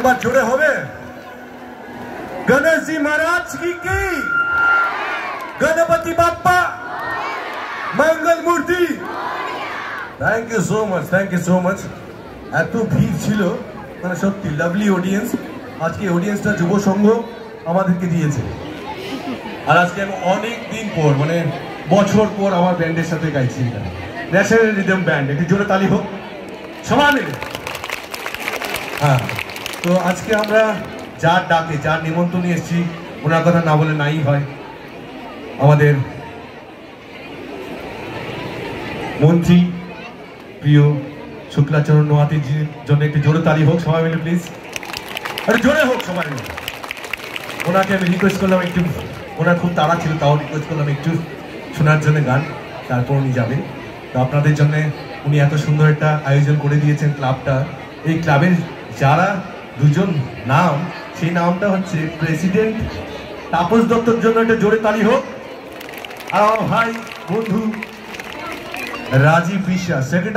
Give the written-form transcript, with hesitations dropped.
একবার জোরে হবে। गणेश जी महाराज की गणपति बाप्पा मंगल मूर्ति। Thank you so much, thank you so much. এত ভিড় ছিল, মানে সত্যি লাভলি অডিয়েন্স। আজকে অডিয়েন্সটা যুব সংঘ আমাদেরকে দিয়েছে। আর আজকে আমি অনেক দিন পর, মানে বছর পর আমার ব্যান্ডের সাথে গাইছি, ন্যাশনাল রিদম ব্যান্ড। একটু জোরে তালি হোক সবাই মিলে। হ্যাঁ, তো আজকে আমরা যার ডাকে, যার নিমন্ত্রণে এসেছি, ওনার কথা না বলে নাই হয়। আমাদের মন্ত্রী প্রিয় শুক্লাচরণ নোয়াতিজির জন্য একটু জোরে তালি হোক সবাই মিলে প্লিজ। আরে জোরে হোক সবাই মিলে। ওনাকে আমি রিকোয়েস্ট করলাম একটু, ওনার খুব তাড়া ছিল, তাও রিকোয়েস্ট করলাম একটু শোনার জন্য গান, তারপর উনি যাবেন। তো আপনাদের জন্য উনি এত সুন্দর একটা আয়োজন করে দিয়েছেন ক্লাবটা। এই ক্লাবের যারা দুজন নাম, সেই নামটা হচ্ছে প্রেসিডেন্ট তাপস দত্তর জন্য একটা জোরে তালি হোক। আর আমার ভাই বন্ধু রাজীব বিশ্বাস, সেক্রেটারি।